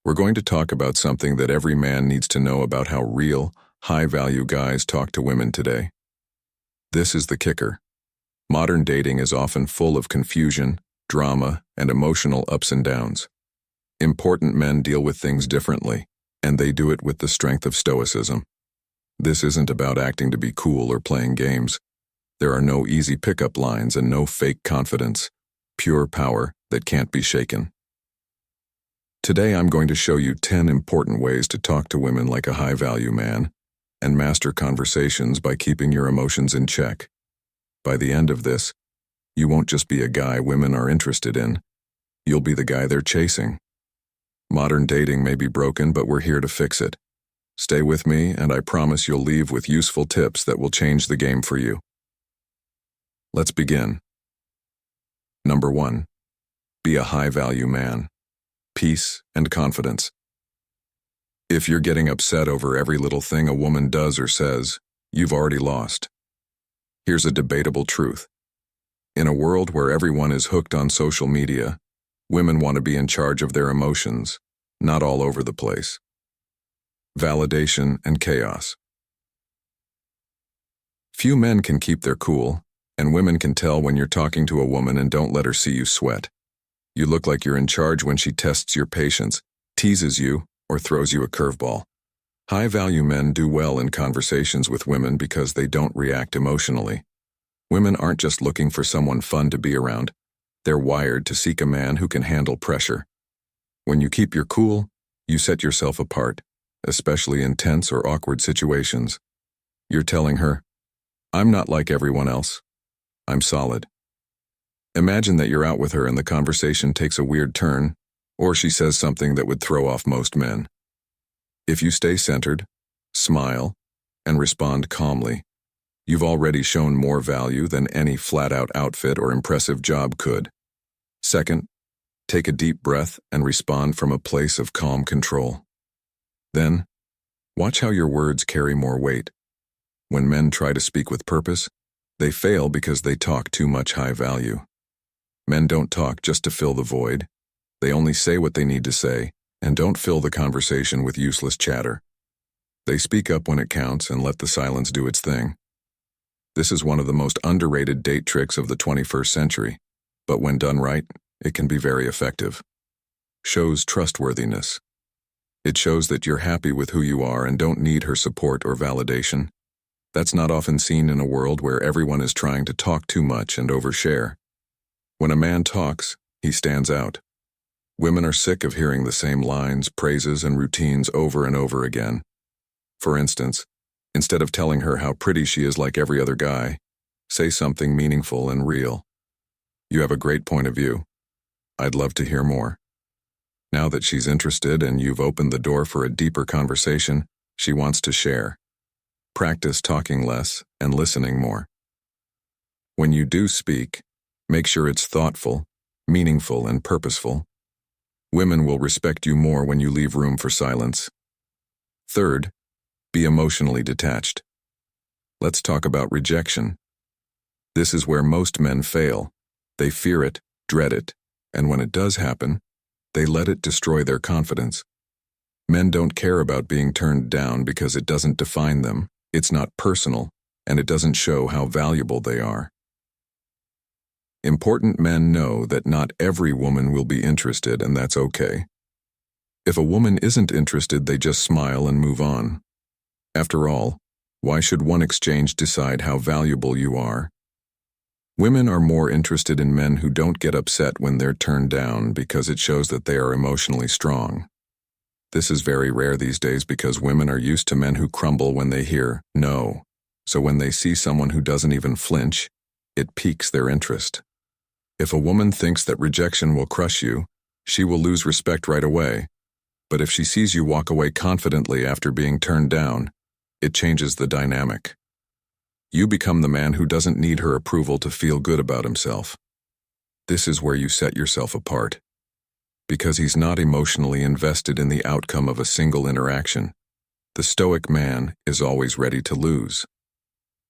We're going to talk about something that every man needs to know about how real, high-value guys talk to women today. This is the kicker. Modern dating is often full of confusion, drama, and emotional ups and downs. Important men deal with things differently, and they do it with the strength of Stoicism. This isn't about acting to be cool or playing games. There are no easy pickup lines and no fake confidence, pure power that can't be shaken. Today I'm going to show you 10 important ways to talk to women like a high-value man and master conversations by keeping your emotions in check. By the end of this, you won't just be a guy women are interested in, you'll be the guy they're chasing. Modern dating may be broken, but we're here to fix it. Stay with me, and I promise you'll leave with useful tips that will change the game for you. Let's begin. Number 1. Be a high-value man. Peace and confidence. If you're getting upset over every little thing a woman does or says, you've already lost. Here's a debatable truth. In a world where everyone is hooked on social media, women want to be in charge of their emotions, not all over the place. Validation and chaos. Few men can keep their cool, and women can tell when you're talking to a woman and don't let her see you sweat. You look like you're in charge when she tests your patience, teases you, or throws you a curveball. High-value men do well in conversations with women because they don't react emotionally. Women aren't just looking for someone fun to be around. They're wired to seek a man who can handle pressure. When you keep your cool, you set yourself apart, especially in tense or awkward situations. You're telling her, I'm not like everyone else. I'm solid. Imagine that you're out with her and the conversation takes a weird turn, or she says something that would throw off most men. If you stay centered, smile, and respond calmly, you've already shown more value than any flat-out outfit or impressive job could. Second, take a deep breath and respond from a place of calm control. Then, watch how your words carry more weight. When men try to speak with purpose, they fail because they talk too much high value. Men don't talk just to fill the void. They only say what they need to say and don't fill the conversation with useless chatter. They speak up when it counts and let the silence do its thing. This is one of the most underrated date tricks of the 21st century, but when done right, it can be very effective. Shows trustworthiness. It shows that you're happy with who you are and don't need her support or validation. That's not often seen in a world where everyone is trying to talk too much and overshare. When a man talks, he stands out. Women are sick of hearing the same lines, praises, and routines over and over again. For instance, instead of telling her how pretty she is like every other guy, say something meaningful and real. You have a great point of view. I'd love to hear more. Now that she's interested and you've opened the door for a deeper conversation, she wants to share. Practice talking less and listening more. When you do speak, make sure it's thoughtful, meaningful, and purposeful. Women will respect you more when you leave room for silence. Third, be emotionally detached. Let's talk about rejection. This is where most men fail. They fear it, dread it, and when it does happen, they let it destroy their confidence. Men don't care about being turned down because it doesn't define them, it's not personal, and it doesn't show how valuable they are. Important men know that not every woman will be interested, and that's okay. If a woman isn't interested, they just smile and move on. After all, why should one exchange decide how valuable you are? Women are more interested in men who don't get upset when they're turned down because it shows that they are emotionally strong. This is very rare these days because women are used to men who crumble when they hear no. So when they see someone who doesn't even flinch, it piques their interest. If a woman thinks that rejection will crush you, she will lose respect right away. But if she sees you walk away confidently after being turned down, it changes the dynamic. You become the man who doesn't need her approval to feel good about himself. This is where you set yourself apart. Because he's not emotionally invested in the outcome of a single interaction, the Stoic man is always ready to lose.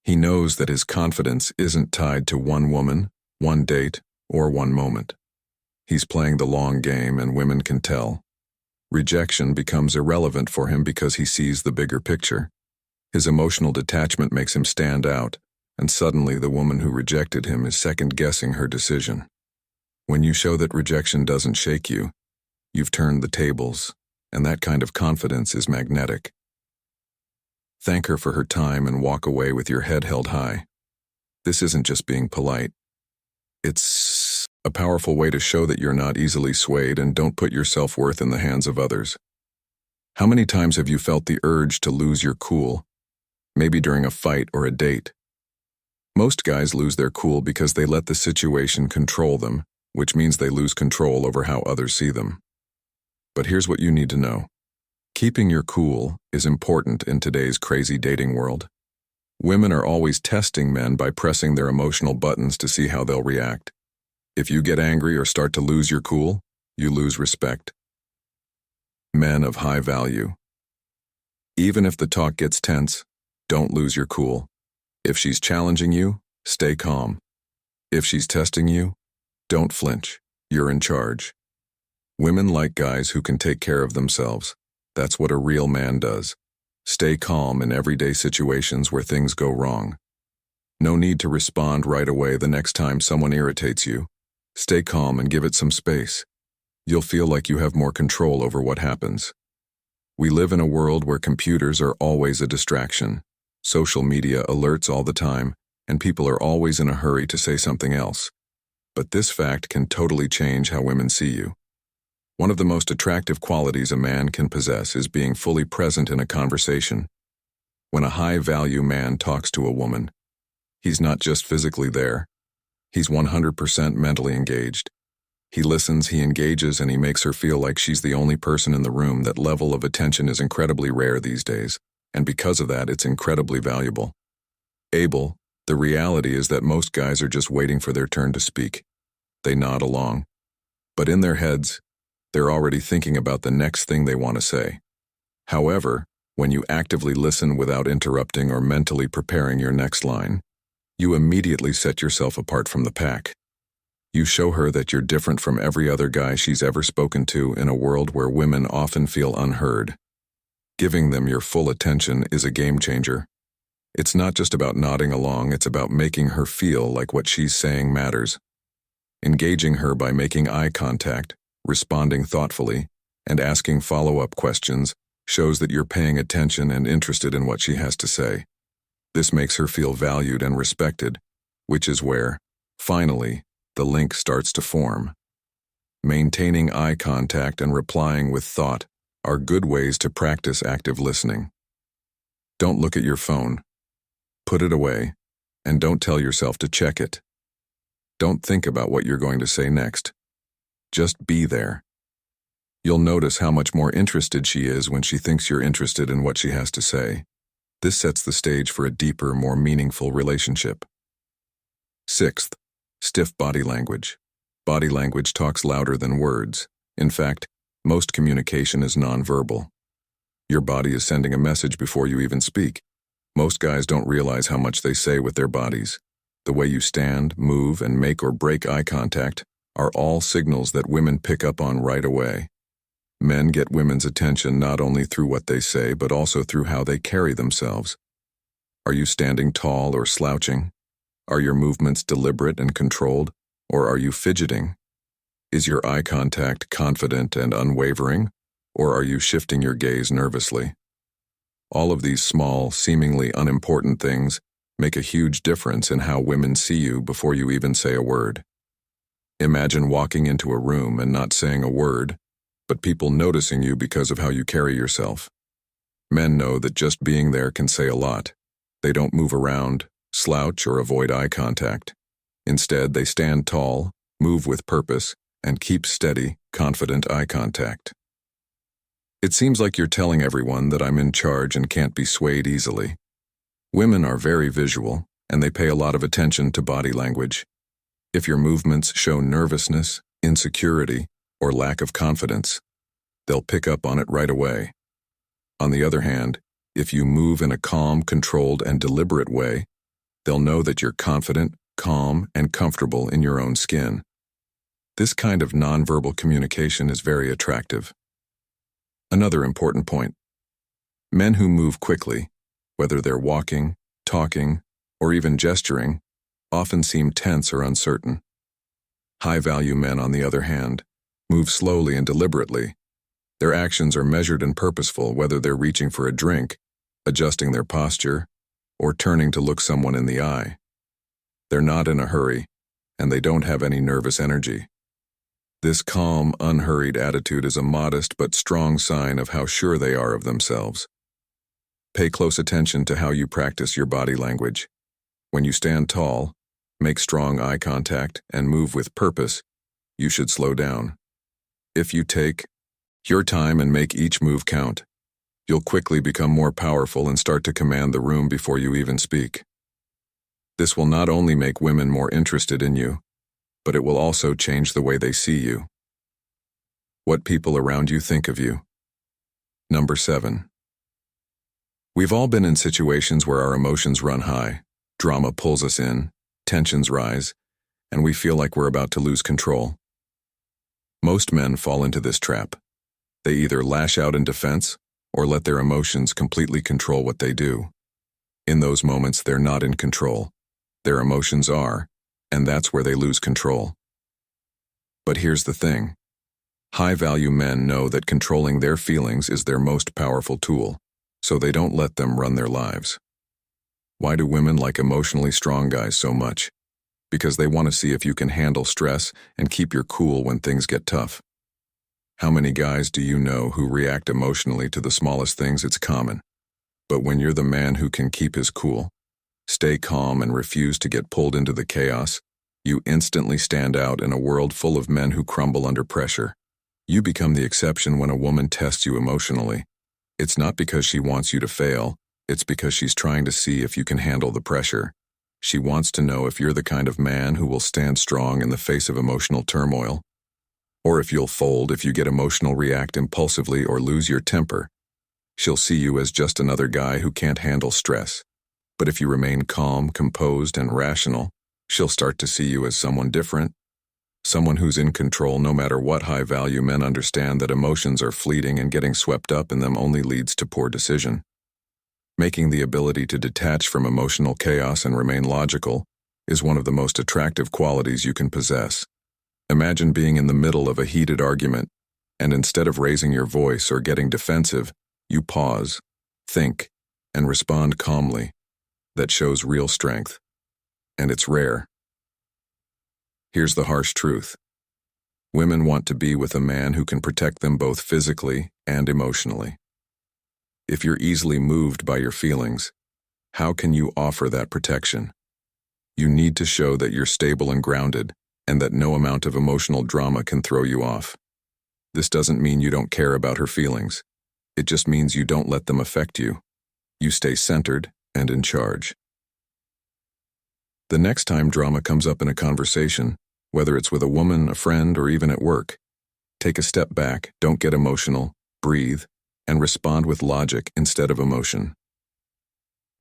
He knows that his confidence isn't tied to one woman, one date, or one moment. He's playing the long game, and women can tell. Rejection becomes irrelevant for him because he sees the bigger picture. His emotional detachment makes him stand out, and suddenly the woman who rejected him is second-guessing her decision. When you show that rejection doesn't shake you, you've turned the tables, and that kind of confidence is magnetic. Thank her for her time and walk away with your head held high. This isn't just being polite. It's a powerful way to show that you're not easily swayed and don't put your self-worth in the hands of others. How many times have you felt the urge to lose your cool? Maybe during a fight or a date. Most guys lose their cool because they let the situation control them, which means they lose control over how others see them. But here's what you need to know. Keeping your cool is important in today's crazy dating world. Women are always testing men by pressing their emotional buttons to see how they'll react. If you get angry or start to lose your cool, you lose respect. Men of high value. Even if the talk gets tense, don't lose your cool. If she's challenging you, stay calm. If she's testing you, don't flinch. You're in charge. Women like guys who can take care of themselves. That's what a real man does. Stay calm in everyday situations where things go wrong. No need to respond right away the next time someone irritates you. Stay calm and give it some space. You'll feel like you have more control over what happens. We live in a world where computers are always a distraction. Social media alerts all the time, and people are always in a hurry to say something else. But this fact can totally change how women see you. One of the most attractive qualities a man can possess is being fully present in a conversation. When a high-value man talks to a woman, he's not just physically there. He's 100% mentally engaged. He listens, he engages, and he makes her feel like she's the only person in the room. That level of attention is incredibly rare these days, and because of that, it's incredibly valuable. The reality is that most guys are just waiting for their turn to speak. They nod along. But in their heads, they're already thinking about the next thing they want to say. However, when you actively listen without interrupting or mentally preparing your next line, you immediately set yourself apart from the pack. You show her that you're different from every other guy she's ever spoken to in a world where women often feel unheard. Giving them your full attention is a game changer. It's not just about nodding along, it's about making her feel like what she's saying matters. Engaging her by making eye contact, responding thoughtfully, and asking follow-up questions shows that you're paying attention and interested in what she has to say. This makes her feel valued and respected, which is where, finally, the link starts to form. Maintaining eye contact and replying with thought are good ways to practice active listening. Don't look at your phone. Put it away, and don't tell yourself to check it. Don't think about what you're going to say next. Just be there. You'll notice how much more interested she is when she thinks you're interested in what she has to say. This sets the stage for a deeper, more meaningful relationship. Sixth, stiff body language. Body language talks louder than words. In fact, most communication is nonverbal. Your body is sending a message before you even speak. Most guys don't realize how much they say with their bodies. The way you stand, move, and make or break eye contact are all signals that women pick up on right away. Men get women's attention not only through what they say, but also through how they carry themselves. Are you standing tall or slouching? Are your movements deliberate and controlled, or are you fidgeting? Is your eye contact confident and unwavering, or are you shifting your gaze nervously? All of these small, seemingly unimportant things make a huge difference in how women see you before you even say a word. Imagine walking into a room and not saying a word, but people noticing you because of how you carry yourself. Men know that just being there can say a lot. They don't move around, slouch, or avoid eye contact. Instead, they stand tall, move with purpose, and keep steady, confident eye contact. It seems like you're telling everyone that I'm in charge and can't be swayed easily. Women are very visual, and they pay a lot of attention to body language. If your movements show nervousness, insecurity, or lack of confidence, they'll pick up on it right away. On the other hand, if you move in a calm, controlled, and deliberate way, they'll know that you're confident, calm, and comfortable in your own skin. This kind of nonverbal communication is very attractive. Another important point. Men who move quickly, whether they're walking, talking, or even gesturing, often seem tense or uncertain. High-value men, on the other hand, move slowly and deliberately. Their actions are measured and purposeful, whether they're reaching for a drink, adjusting their posture, or turning to look someone in the eye. They're not in a hurry, and they don't have any nervous energy. This calm, unhurried attitude is a modest but strong sign of how sure they are of themselves. Pay close attention to how you practice your body language. When you stand tall, make strong eye contact, and move with purpose, you should slow down. If you take your time and make each move count, you'll quickly become more powerful and start to command the room before you even speak. This will not only make women more interested in you, but it will also change the way they see you. What people around you think of you. Number 7. We've all been in situations where our emotions run high, drama pulls us in, tensions rise, and we feel like we're about to lose control. Most men fall into this trap. They either lash out in defense or let their emotions completely control what they do. In those moments, they're not in control. Their emotions are, and that's where they lose control. But here's the thing. High-value men know that controlling their feelings is their most powerful tool, so they don't let them run their lives. Why do women like emotionally strong guys so much? Because they want to see if you can handle stress and keep your cool when things get tough. How many guys do you know who react emotionally to the smallest things? It's common. But when you're the man who can keep his cool, stay calm and refuse to get pulled into the chaos, you instantly stand out in a world full of men who crumble under pressure. You become the exception when a woman tests you emotionally. It's not because she wants you to fail, it's because she's trying to see if you can handle the pressure. She wants to know if you're the kind of man who will stand strong in the face of emotional turmoil, or if you'll fold if you get emotional, react impulsively, or lose your temper. She'll see you as just another guy who can't handle stress. But if you remain calm, composed, and rational, she'll start to see you as someone different, someone who's in control no matter what. High-value men understand that emotions are fleeting and getting swept up in them only leads to poor decision. Making the ability to detach from emotional chaos and remain logical is one of the most attractive qualities you can possess. Imagine being in the middle of a heated argument, and instead of raising your voice or getting defensive, you pause, think, and respond calmly. That shows real strength, and it's rare. Here's the harsh truth. Women want to be with a man who can protect them both physically and emotionally. If you're easily moved by your feelings, how can you offer that protection? You need to show that you're stable and grounded, and that no amount of emotional drama can throw you off. This doesn't mean you don't care about her feelings. It just means you don't let them affect you. You stay centered and in charge. The next time drama comes up in a conversation, whether it's with a woman, a friend, or even at work, take a step back, don't get emotional, breathe, and respond with logic instead of emotion.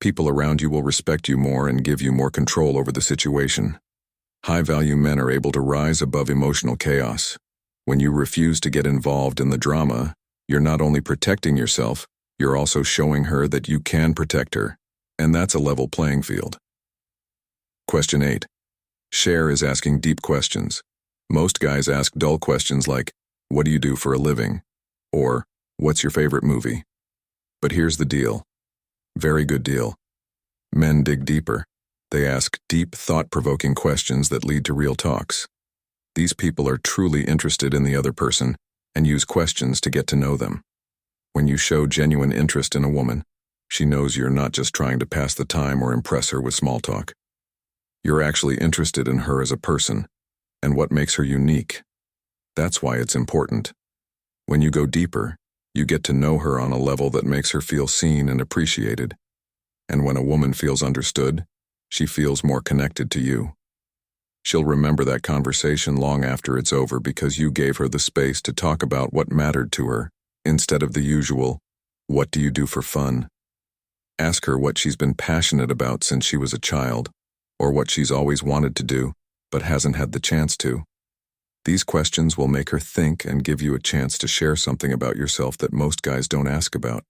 People around you will respect you more and give you more control over the situation. High-value men are able to rise above emotional chaos. When you refuse to get involved in the drama, you're not only protecting yourself, you're also showing her that you can protect her, and that's a level playing field. Question 8. Cher is asking deep questions. Most guys ask dull questions like, "What do you do for a living?" or "What's your favorite movie?" But here's the deal. Very good deal. Men dig deeper. They ask deep, thought-provoking questions that lead to real talks. These people are truly interested in the other person and use questions to get to know them. When you show genuine interest in a woman, she knows you're not just trying to pass the time or impress her with small talk. You're actually interested in her as a person and what makes her unique. That's why it's important. When you go deeper, you get to know her on a level that makes her feel seen and appreciated. And when a woman feels understood, she feels more connected to you. She'll remember that conversation long after it's over because you gave her the space to talk about what mattered to her, instead of the usual, "What do you do for fun?" Ask her what she's been passionate about since she was a child, or what she's always wanted to do, but hasn't had the chance to. These questions will make her think and give you a chance to share something about yourself that most guys don't ask about.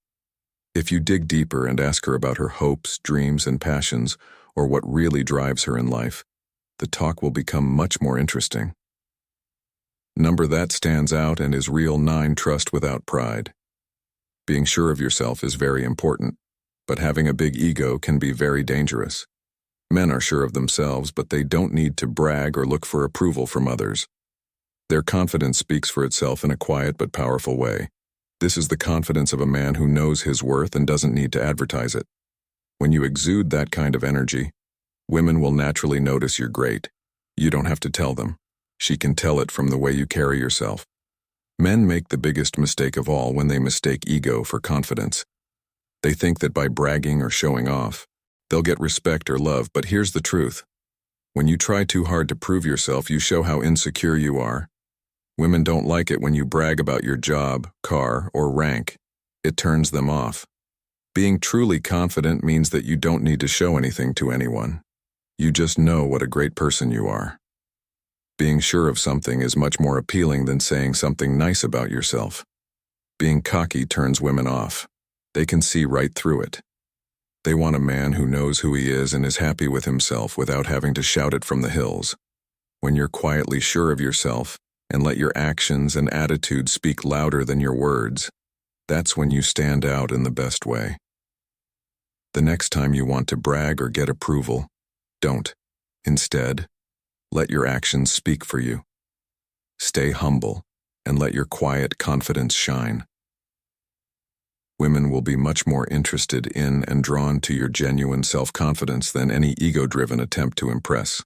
If you dig deeper and ask her about her hopes, dreams, and passions, or what really drives her in life, the talk will become much more interesting. Number that stands out and is real 9. Trust without pride. Being sure of yourself is very important, but having a big ego can be very dangerous. Men are sure of themselves, but they don't need to brag or look for approval from others. Their confidence speaks for itself in a quiet but powerful way. This is the confidence of a man who knows his worth and doesn't need to advertise it. When you exude that kind of energy, women will naturally notice you're great. You don't have to tell them. She can tell it from the way you carry yourself. Men make the biggest mistake of all when they mistake ego for confidence. They think that by bragging or showing off, they'll get respect or love, but here's the truth. When you try too hard to prove yourself, you show how insecure you are. Women don't like it when you brag about your job, car, or rank. It turns them off. Being truly confident means that you don't need to show anything to anyone. You just know what a great person you are. Being sure of something is much more appealing than saying something nice about yourself. Being cocky turns women off. They can see right through it. They want a man who knows who he is and is happy with himself without having to shout it from the hills. When you're quietly sure of yourself, and let your actions and attitudes speak louder than your words, that's when you stand out in the best way. The next time you want to brag or get approval, don't. Instead, let your actions speak for you. Stay humble and let your quiet confidence shine. Women will be much more interested in and drawn to your genuine self-confidence than any ego-driven attempt to impress.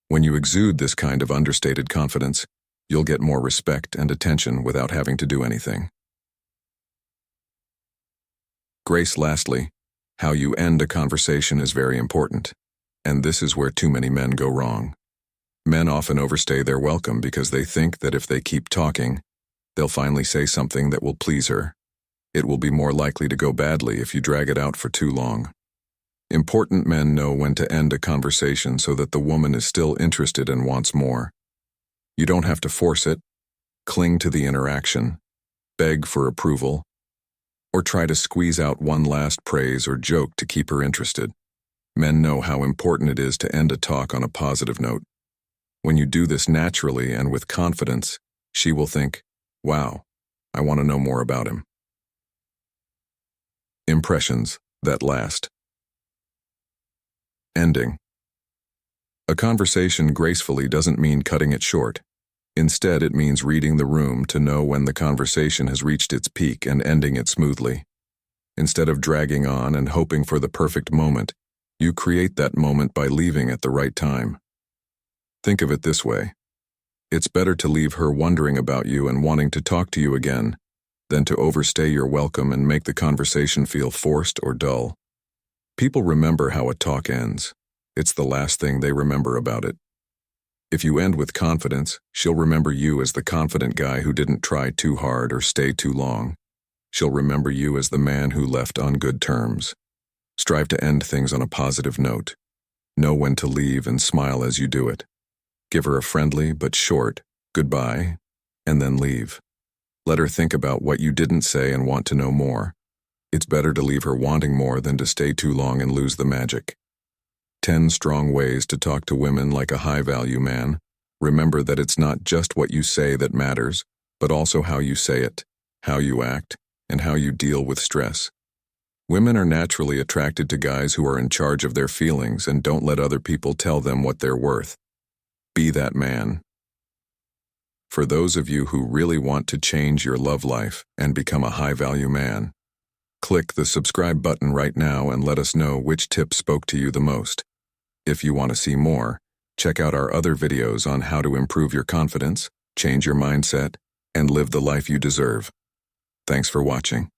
When you exude this kind of understated confidence, you'll get more respect and attention without having to do anything. Grace. Lastly, how you end a conversation is very important, and this is where too many men go wrong. Men often overstay their welcome because they think that if they keep talking, they'll finally say something that will please her. It will be more likely to go badly if you drag it out for too long. Important men know when to end a conversation so that the woman is still interested and wants more. You don't have to force it, cling to the interaction, beg for approval, or try to squeeze out one last praise or joke to keep her interested. Men know how important it is to end a talk on a positive note. When you do this naturally and with confidence, she will think, "Wow, I want to know more about him." Impressions that last. Ending. A conversation gracefully doesn't mean cutting it short. Instead, it means reading the room to know when the conversation has reached its peak and ending it smoothly. Instead of dragging on and hoping for the perfect moment, you create that moment by leaving at the right time. Think of it this way. It's better to leave her wondering about you and wanting to talk to you again than to overstay your welcome and make the conversation feel forced or dull. People remember how a talk ends. It's the last thing they remember about it. If you end with confidence, she'll remember you as the confident guy who didn't try too hard or stay too long. She'll remember you as the man who left on good terms. Strive to end things on a positive note. Know when to leave and smile as you do it. Give her a friendly but short goodbye, and then leave. Let her think about what you didn't say and want to know more. It's better to leave her wanting more than to stay too long and lose the magic. 10 strong ways to talk to women like a high-value man. Remember that it's not just what you say that matters, but also how you say it, how you act, and how you deal with stress. Women are naturally attracted to guys who are in charge of their feelings and don't let other people tell them what they're worth. Be that man. For those of you who really want to change your love life and become a high-value man, click the subscribe button right now and let us know which tip spoke to you the most. If you want to see more, check out our other videos on how to improve your confidence, change your mindset, and live the life you deserve. Thanks for watching.